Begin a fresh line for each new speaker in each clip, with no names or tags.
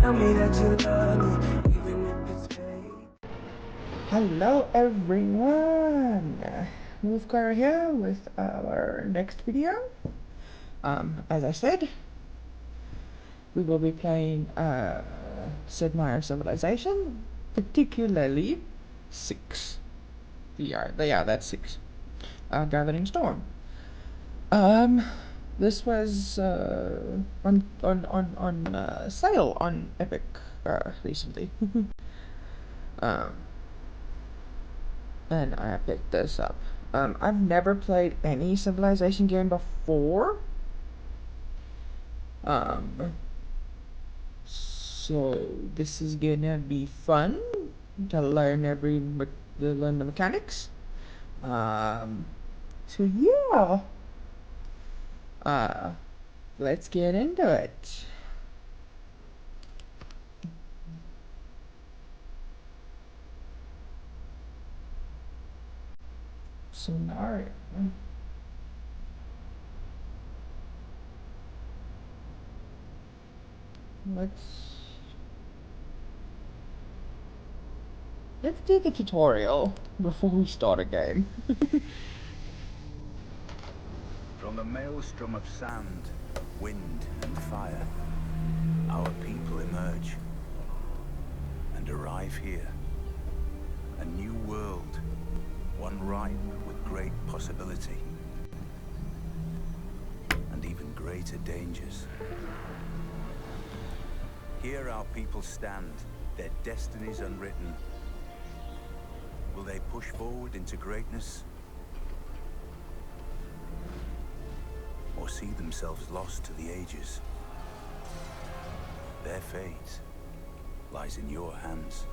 Tell me that you love me, even if it's fake.
Hello everyone! Wolfgar here with our next video. As I said, we will be playing Sid Meier Civilization, particularly 6. Yeah, that's 6. Gathering Storm. This was on sale on Epic recently. And I picked this up. I've never played any Civilization game before. So this is gonna be fun to learn the mechanics. So yeah. Let's get into it. Scenario. Let's do the tutorial before we start a game.
From the maelstrom of sand, wind and fire, our people emerge and arrive here. A new world, one ripe with great possibility and even greater dangers. Here our people stand, their destinies unwritten. Will they push forward into greatness? Or see themselves lost to the ages? Their fate lies in your hands.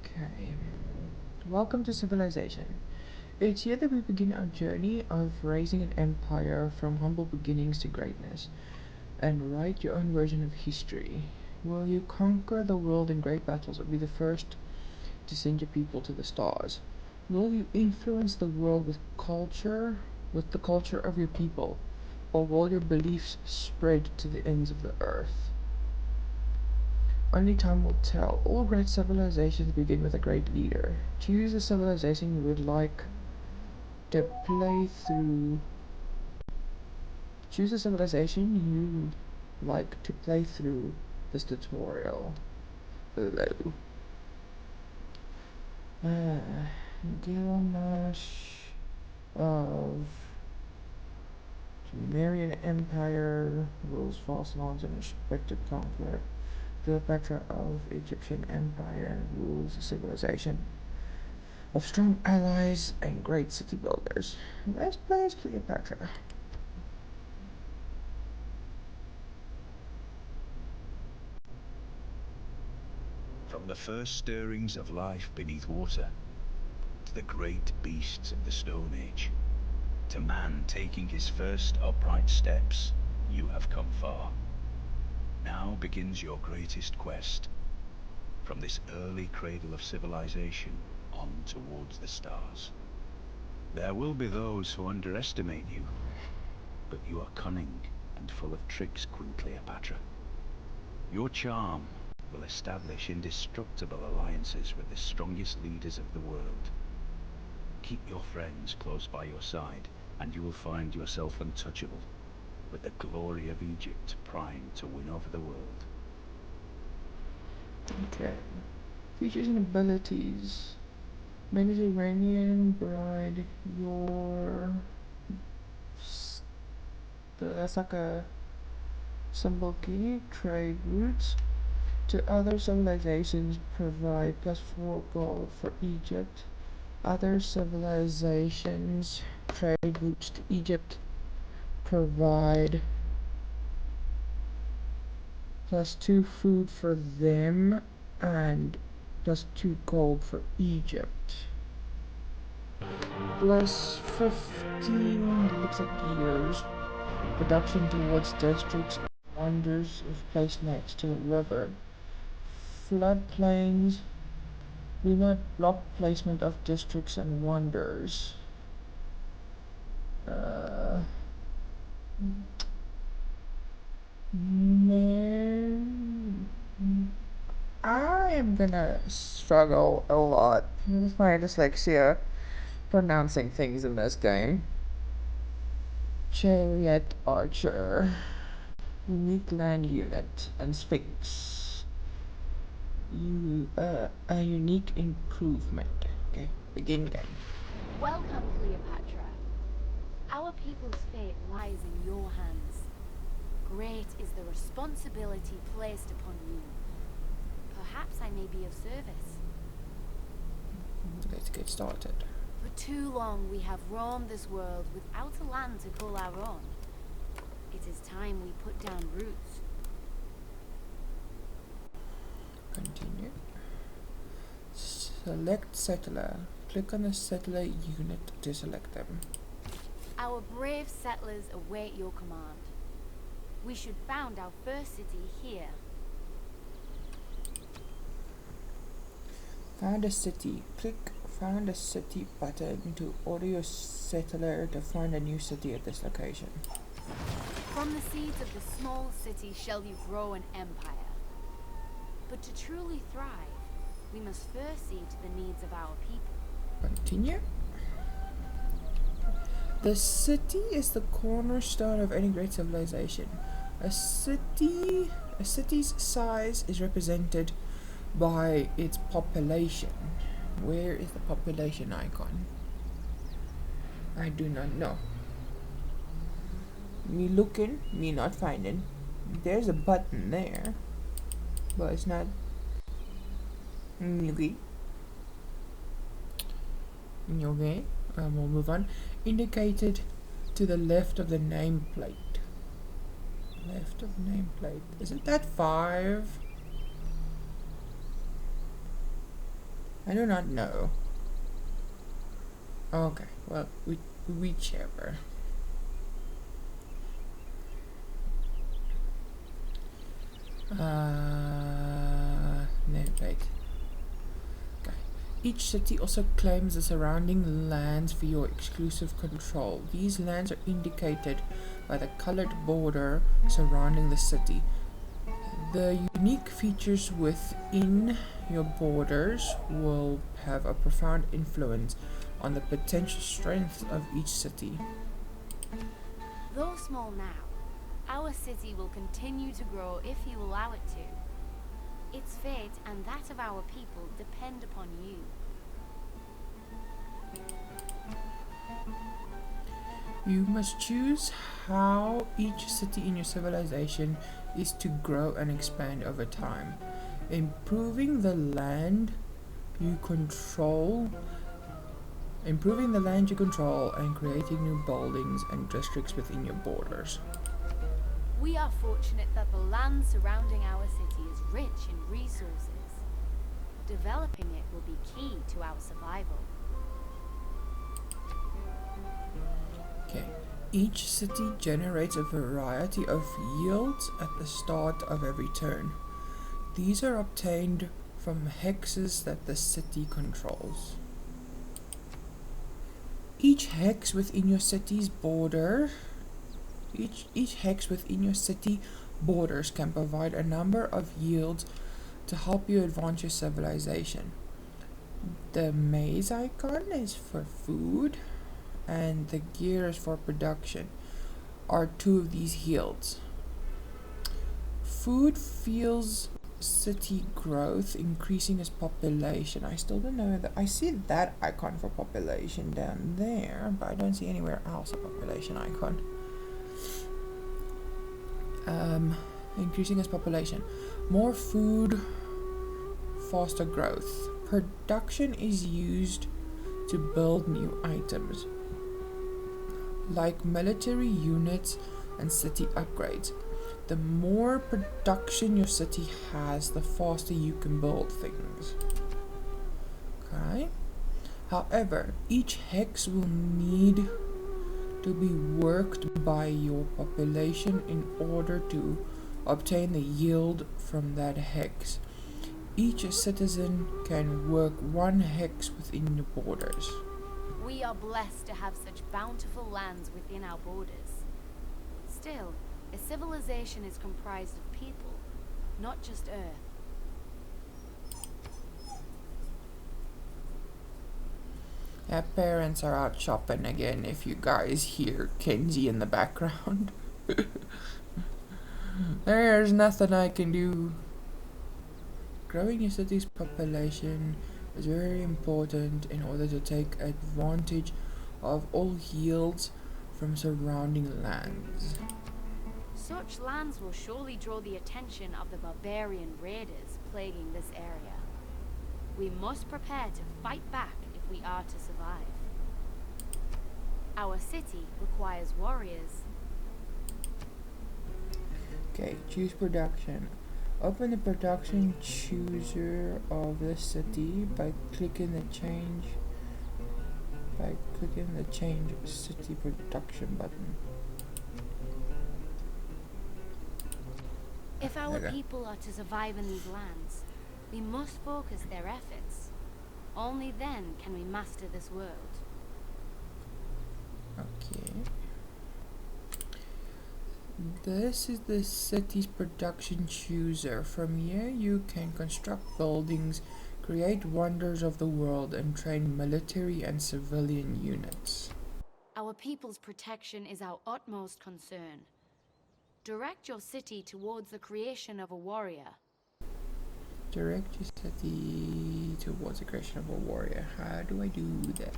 Okay. Welcome to Civilization. It's here that we begin our journey of raising an empire from humble beginnings to greatness, and write your own version of history. Will you conquer the world in great battles or be the first to send your people to the stars? Will you influence the world with the culture of your people, or will your beliefs spread to the ends of the earth? Only time will tell. All great civilizations begin with a great leader. Choose a civilization you would like to play through. Choose a civilization you like to play through this tutorial below. Gilgamesh of Sumerian Empire rules false lawns and respected conflict. Cleopatra of Egyptian Empire rules a civilization of strong allies and great city builders. Let's play as Cleopatra.
From the first stirrings of life beneath water, to the great beasts of the Stone Age, to man taking his first upright steps, you have come far. Now begins your greatest quest, from this early cradle of civilization on towards the stars. There will be those who underestimate you, but you are cunning and full of tricks, Queen Cleopatra. Your charm will establish indestructible alliances with the strongest leaders of the world. Keep your friends close by your side, and you will find yourself untouchable, with the glory of Egypt primed to win over the world.
Okay. Features and abilities. Mediterranean bride, that's like a symbol key. Trade routes to other civilizations provide +4 gold for Egypt. Other civilizations trade routes to Egypt provide +2 food for them and +2 gold for Egypt. +15 looks like years. Production towards districts and wonders of place next to a river. Floodplains We want block placement of districts and wonders. Uh, I am gonna struggle a lot with my dyslexia pronouncing things in this game. Chariot Archer. Unique land unit and Sphinx. A unique improvement. Okay, begin game.
Welcome, Cleopatra. Our people's fate lies in your hands. Great is the responsibility placed upon you. Perhaps I may be of service.
Let's get started.
For too long we have roamed this world without a land to call our own. It is time we put down roots.
Continue. Select settler. Click on the settler unit to select them.
Our brave settlers await your command. We should found our first city here.
Found a city. Click Found a City button to order your settler to find a new city at this location.
From the seeds of the small city shall you grow an empire. But to truly thrive, we must first see to the needs of our people.
Continue. The city is the cornerstone of any great civilization. A city's size is represented by its population. Where is the population icon? I do not know. Me looking, me not finding. There's a button there, but it's not. Okay. Okay. We'll move on. Indicated to the left of the nameplate. Left of nameplate. Isn't that 5? I do not know. Okay, well, whichever. Nameplate. Okay. Each city also claims the surrounding lands for your exclusive control. These lands are indicated by the colored border surrounding the city. The unique features within your borders will have a profound influence on the potential strength of each city.
Though small now, our city will continue to grow if you allow it to. Its fate and that of our people depend upon you.
You must choose how each city in your civilization is to grow and expand over time. Improving the land you control and creating new buildings and districts within your borders.
We are fortunate that the land surrounding our city is rich in resources. Developing it will be key to our survival.
Okay. Each city generates a variety of yields at the start of every turn. These are obtained from hexes that the city controls. Each hex within your city's border Each hex within your city borders can provide a number of yields to help you advance your civilization. The maze icon is for food, and the gear is for production, are 2 of these yields. Food fuels city growth, increasing its population. I still don't know that. I see that icon for population down there, but I don't see anywhere else a population icon. Increasing its population. More food, faster growth. Production is used to build new items, like military units and city upgrades. The more production your city has, the faster you can build things. Okay. However, each hex will need to be worked by your population in order to obtain the yield from that hex. Each citizen can work one hex within the borders.
We are blessed to have such bountiful lands within our borders. Still, a civilization is comprised of people, not just Earth.
Our parents are out shopping again, if you guys hear Kenzie in the background. There's nothing I can do. Growing your city's population is very important in order to take advantage of all yields from surrounding lands.
Such lands will surely draw the attention of the barbarian raiders plaguing this area. We must prepare to fight back if we are to survive. Our city requires warriors.
Okay, choose production. Open the production chooser of the city by clicking the change city production button.
If our
Okay.
people are to survive in these lands, we must focus their efforts. Only then can we master this world.
Okay. This is the city's production chooser. From here you can construct buildings, create wonders of the world, and train military and civilian units.
Our people's protection is our utmost concern. Direct your city towards the creation of a warrior.
Direct your city towards the creation of a warrior. How do I do that?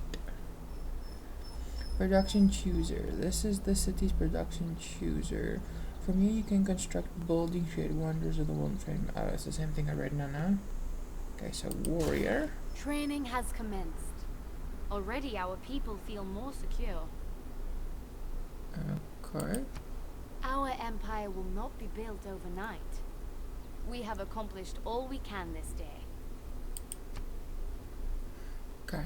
Production chooser. This is the city's production chooser. From here you can construct buildings, create wonders of the world, and train. Oh, it's the same thing I read now. Okay, so warrior.
Training has commenced. Already our people feel more secure.
Okay.
Our empire will not be built overnight. We have accomplished all we can this day.
Okay.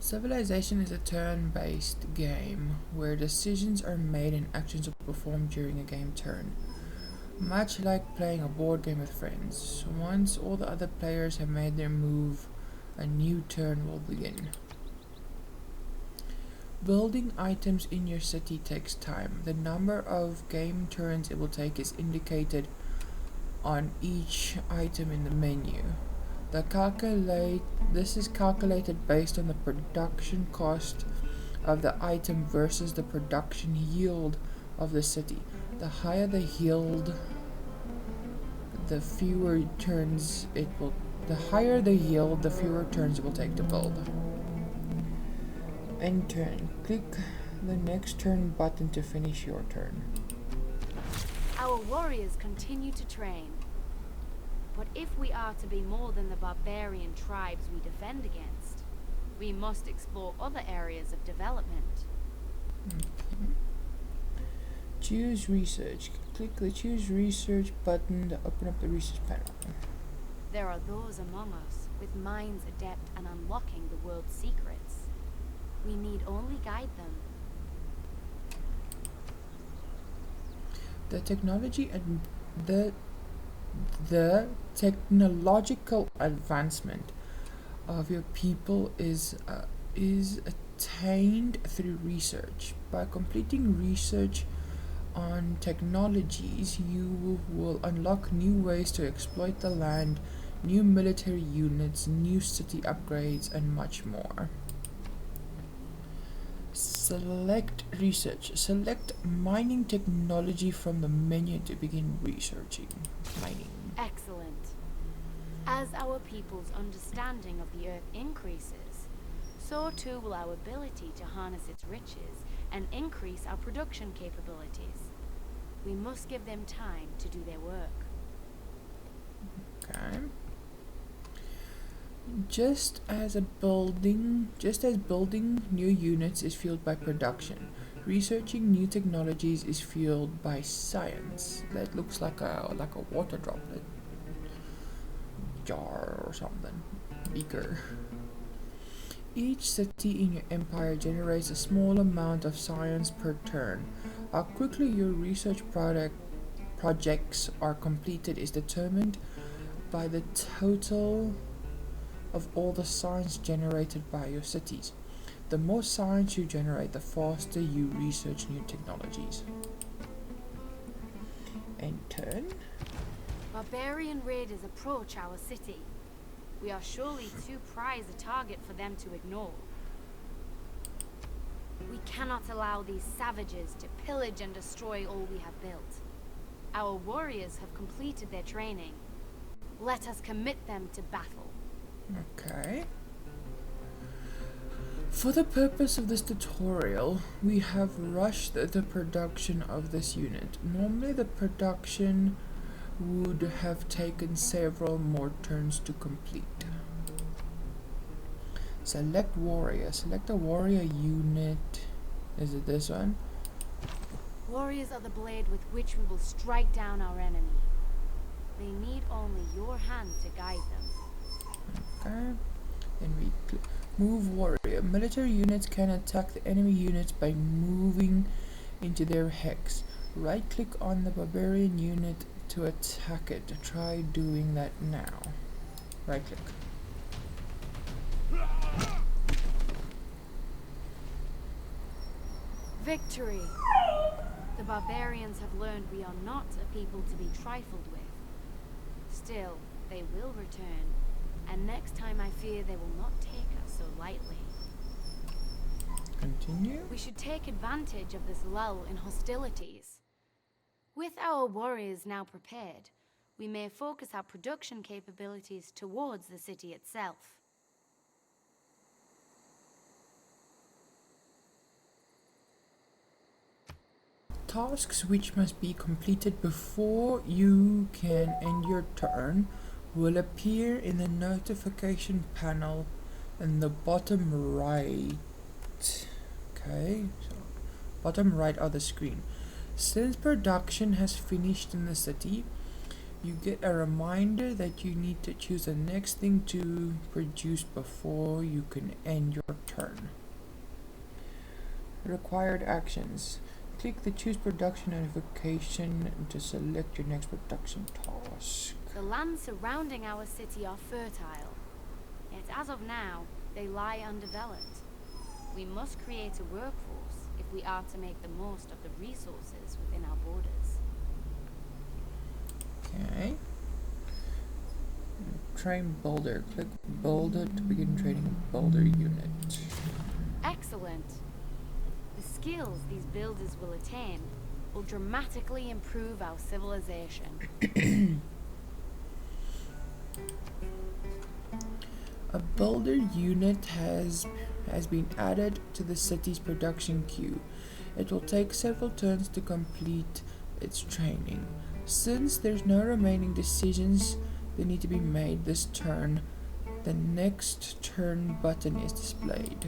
Civilization is a turn-based game where decisions are made and actions are performed during a game turn. Much like playing a board game with friends. Once all the other players have made their move, a new turn will begin. Building items in your city takes time. The number of game turns it will take is indicated on each item in the menu. This is calculated based on the production cost of the item versus the production yield of the city. The higher the yield, the fewer turns it will take to build. End turn. Click the next turn button to finish your turn.
Our warriors continue to train. But if we are to be more than the barbarian tribes we defend against, we must explore other areas of development.
Okay. Choose research. Click the choose research button to open up the research panel.
There are those among us with minds adept at unlocking the world's secrets. We need only guide them.
The technology and the technological advancement of your people is attained through research. By completing research on technologies, you will unlock new ways to exploit the land, new military units, new city upgrades, and much more. Select research. Select mining technology from the menu to begin researching. Mining.
Excellent. As our people's understanding of the Earth increases, so too will our ability to harness its riches and increase our production capabilities. We must give them time to do their work.
Okay. Just as building new units is fueled by production, researching new technologies is fueled by science. That looks like a water droplet, jar or something, beaker. Each city in your empire generates a small amount of science per turn. How quickly your research projects are completed is determined by the total of all the science generated by your cities. The more science you generate, the faster you research new technologies. And turn.
Barbarian raiders approach our city. We are surely too prized a target for them to ignore. We cannot allow these savages to pillage and destroy all we have built. Our warriors have completed their training. Let us commit them to battle.
Okay. For the purpose of this tutorial, we have rushed the production of this unit. Normally the production would have taken several more turns to complete. Select warrior. Select a warrior unit. Is it this one?
Warriors are the blade with which we will strike down our enemy. They need only your hand to guide them.
Okay. Then we move warrior. Military units can attack the enemy units by moving into their hex. Right click on the barbarian unit to attack it. Try doing that now. Right click.
Victory! The barbarians have learned we are not a people to be trifled with. Still, they will return, and next time I fear they will not take us so lightly.
Continue.
We should take advantage of this lull in hostilities. With our warriors now prepared, we may focus our production capabilities towards the city itself.
Tasks which must be completed before you can end your turn will appear in the notification panel in the bottom right. Okay, so bottom right of the screen. Since production has finished in the city, you get a reminder that you need to choose the next thing to produce before you can end your turn. Required actions. Click the choose production notification to select your next production task.
The lands surrounding our city are fertile, yet as of now, they lie undeveloped. We must create a workforce if we are to make the most of the resources within our borders.
Okay. Train Boulder. Click Boulder to begin training a Boulder unit.
Excellent! The skills these builders will attain will dramatically improve our civilization.
A Boulder unit has been added to the city's production queue. It will take several turns to complete its training. Since there's no remaining decisions that need to be made this turn, the next turn button is displayed.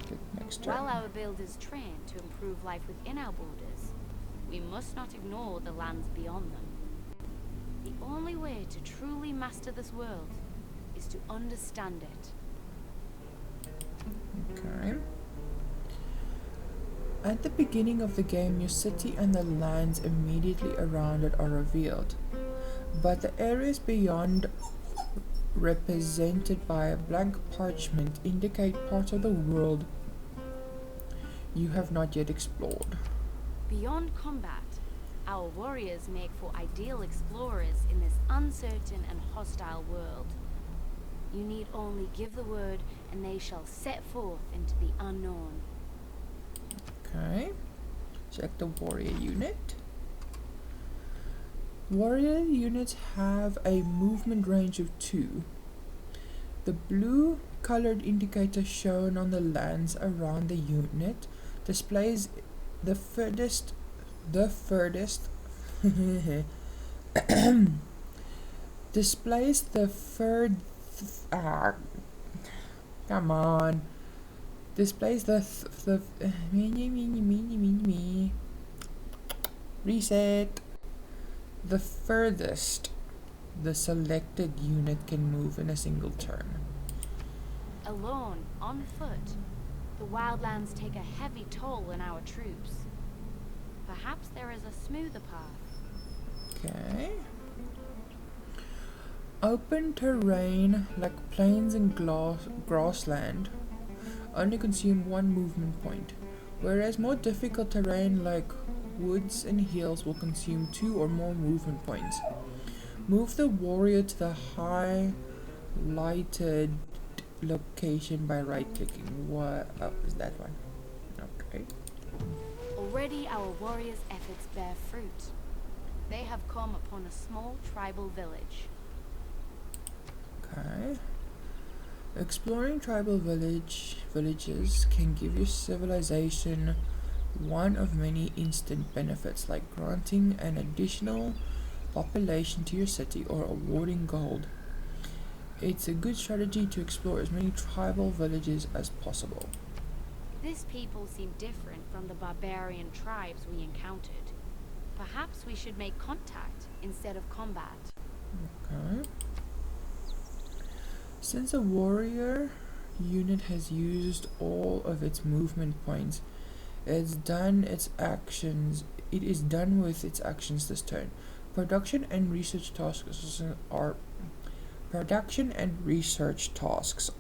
Click next turn.
While our builders train to improve life within our borders, we must not ignore the lands beyond them. The only way to truly master this world is to understand it.
Okay. At the beginning of the game, your city and the lands immediately around it are revealed, but the areas beyond, represented by a blank parchment, indicate parts of the world you have not yet explored.
Beyond combat, our warriors make for ideal explorers in this uncertain and hostile world. You need only give the word and they shall set forth into the unknown.
Okay. Select the warrior unit. Warrior units have a movement range of 2. The blue colored indicator shown on the lands around the unit displays the furthest displays the fur come on displays the reset the furthest the selected unit can move in a single turn.
Alone, on foot, the wildlands take a heavy toll on our troops. Perhaps there is a smoother path.
Okay. Open terrain like plains and grassland only consume one movement point, whereas more difficult terrain like woods and hills will consume 2 or more movement points. Move the warrior to the highlighted location by right-clicking. What? Oh, is that one? Okay.
Already our warriors' efforts bear fruit. They have come upon a small tribal village.
Okay. Exploring tribal villages can give your civilization one of many instant benefits, like granting an additional population to your city or awarding gold. It's a good strategy to explore as many tribal villages as possible.
This people seem different from the barbarian tribes we encountered. Perhaps we should make contact instead of combat.
Okay. Since a warrior unit has used all of its movement points, it is done with its actions this turn. Production and research tasks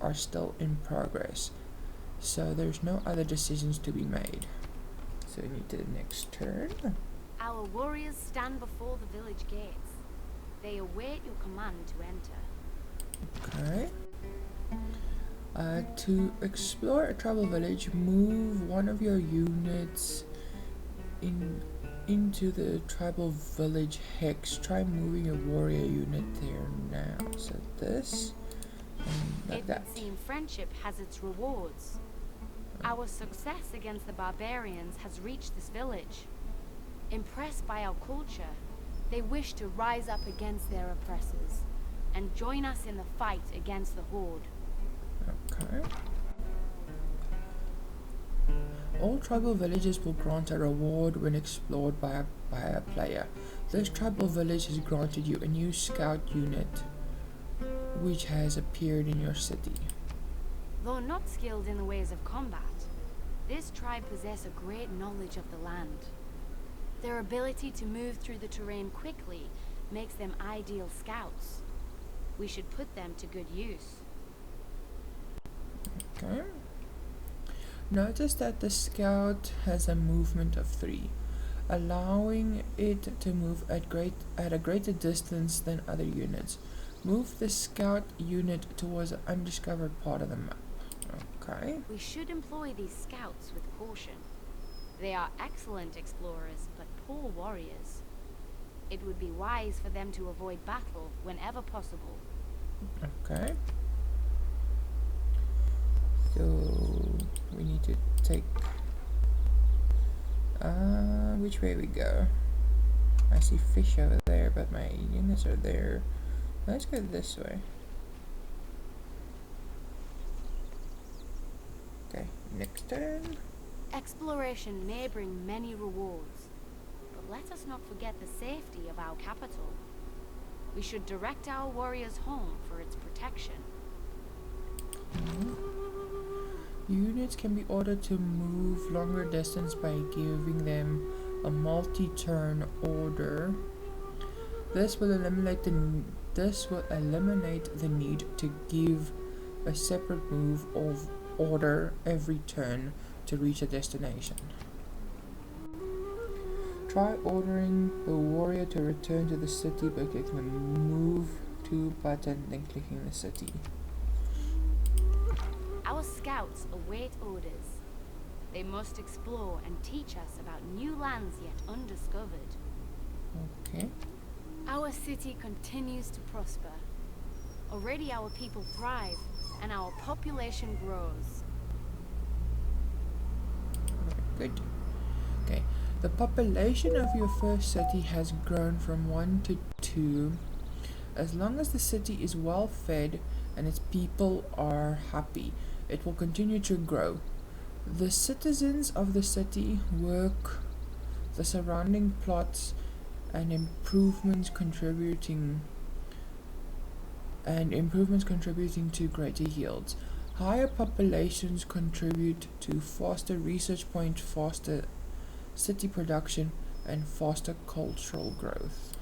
are still in progress, so there's no other decisions to be made. So we need to the next turn.
Our warriors stand before the village gates. They await your command to enter.
Okay. To explore a tribal village, move one of your units into the tribal village hex. Try moving your warrior unit there now. So this and like that.
It would seem friendship has its rewards. Our success against the barbarians has reached this village. Impressed by our culture, they wish to rise up against their oppressors and join us in the fight against the Horde.
Okay. All tribal villages will grant a reward when explored by a player. This tribal village has granted you a new scout unit, which has appeared in your city.
Though not skilled in the ways of combat, this tribe possess a great knowledge of the land. Their ability to move through the terrain quickly makes them ideal scouts. We should put them to good use.
Okay. Notice that the scout has a movement of 3, allowing it to move at a greater distance than other units. Move the scout unit towards an undiscovered part of the map. Okay.
We should employ these scouts with caution. They are excellent explorers, but poor warriors. It would be wise for them to avoid battle whenever possible.
Okay. So we need to take which way we go? I see fish over there, but my units are there. Let's go this way. Okay, next turn.
Exploration may bring many rewards, but let us not forget the safety of our capital. We should direct our warriors home for its protection.
Units can be ordered to move longer distance by giving them a multi-turn order. This will eliminate the need to give a separate move of order every turn to reach a destination. Try ordering the warrior to return to the city by clicking the move to button, then clicking the city.
Our scouts await orders. They must explore and teach us about new lands yet undiscovered.
Okay.
Our city continues to prosper. Already our people thrive, and our population grows.
Good. Okay. The population of your first city has grown from 1 to 2. As long as the city is well fed and its people are happy, it will continue to grow. The citizens of the city work the surrounding plots and improvements contributing to greater yields. Higher populations contribute to faster research point, faster city production, and faster cultural growth.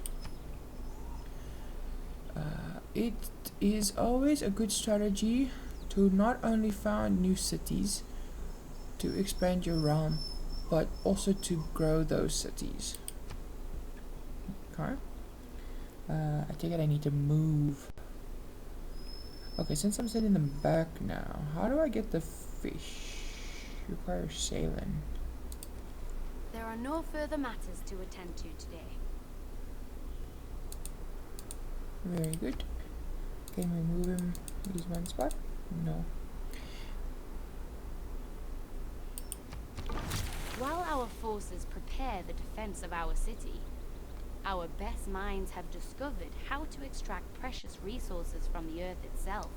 It is always a good strategy to not only found new cities to expand your realm, but also to grow those cities. Okay. I take it I need to move. Okay, since I'm sitting in the back now, how do I get the fish? Requires sailing.
There are no further matters to attend to today.
Very good. Can we move him? Use one spot? No.
While our forces prepare the defense of our city, our best minds have discovered how to extract precious resources from the earth itself.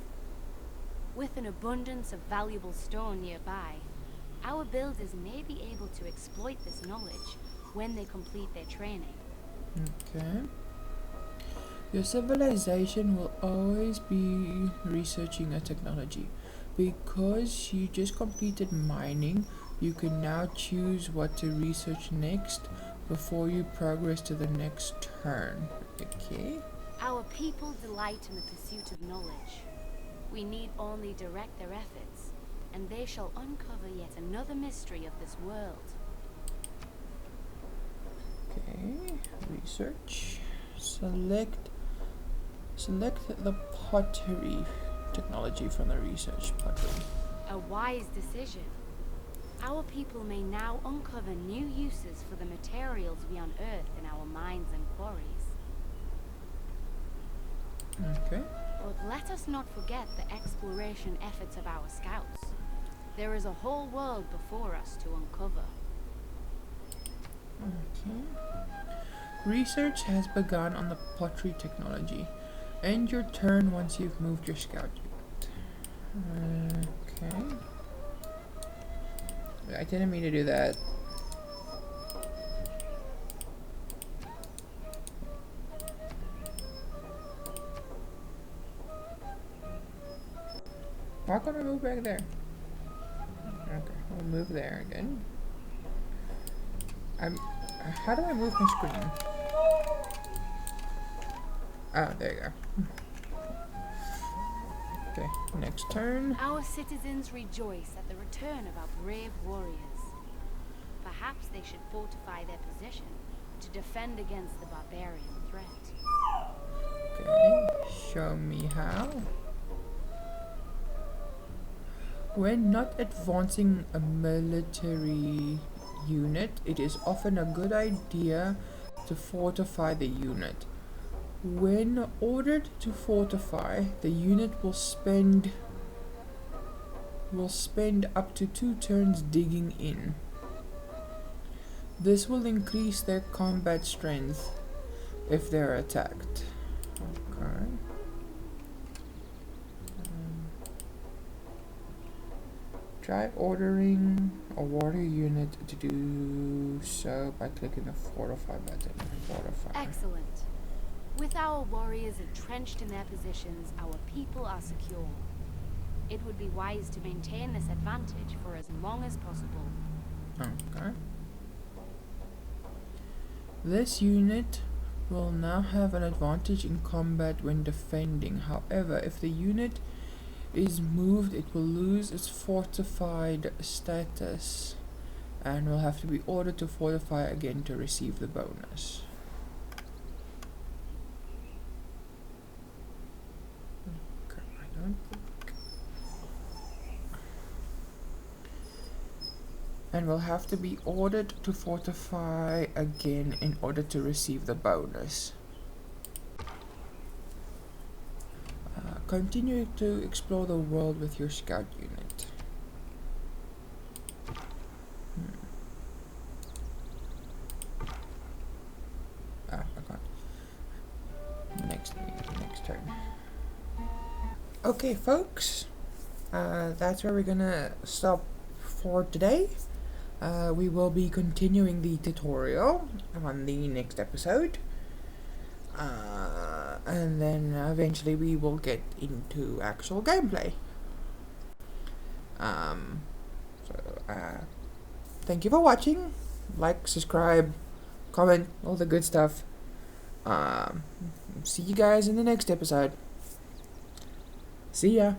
With an abundance of valuable stone nearby, our builders may be able to exploit this knowledge when they complete their training.
Okay. Your civilization will always be researching a technology. Because you just completed mining, you can now choose what to research next before you progress to the next turn. Okay.
Our people delight in the pursuit of knowledge. We need only direct their efforts, and they shall uncover yet another mystery of this world.
Okay. Research. Select the pottery technology from the research pottery.
A wise decision. Our people may now uncover new uses for the materials we unearth in our mines and quarries.
Okay.
But let us not forget the exploration efforts of our scouts. There is a whole world before us to uncover.
Okay. Research has begun on the pottery technology. End your turn once you've moved your scout unit. Okay. I didn't mean to do that. Why can't I move back there? Okay, we'll move there again. How do I move my screen? Oh, there you go. Okay, next turn.
Our citizens rejoice at the return of our brave warriors. Perhaps they should fortify their position to defend against the barbarian threat.
Okay, show me how. When not advancing a military unit, it is often a good idea to fortify the unit. When ordered to fortify, the unit will spend up to 2 turns digging in. This will increase their combat strength if they're attacked. Okay. Try ordering a warrior unit to do so by clicking the fortify button. Fortify.
Excellent. With our warriors entrenched in their positions, our people are secure. It would be wise to maintain this advantage for as long as possible.
Okay. This unit will now have an advantage in combat when defending. However, if the unit is moved, it will lose its fortified status and will have to be ordered to fortify again to receive the bonus. Okay, I don't think. And will have to be ordered to fortify again in order to receive the bonus. Continue to explore the world with your scout unit. I can't. Next turn. Okay, folks. That's where we're gonna stop for today. We will be continuing the tutorial on the next episode. And then eventually we will get into actual gameplay. Thank you for watching. Like, subscribe, comment, all the good stuff. See you guys in the next episode.
See ya!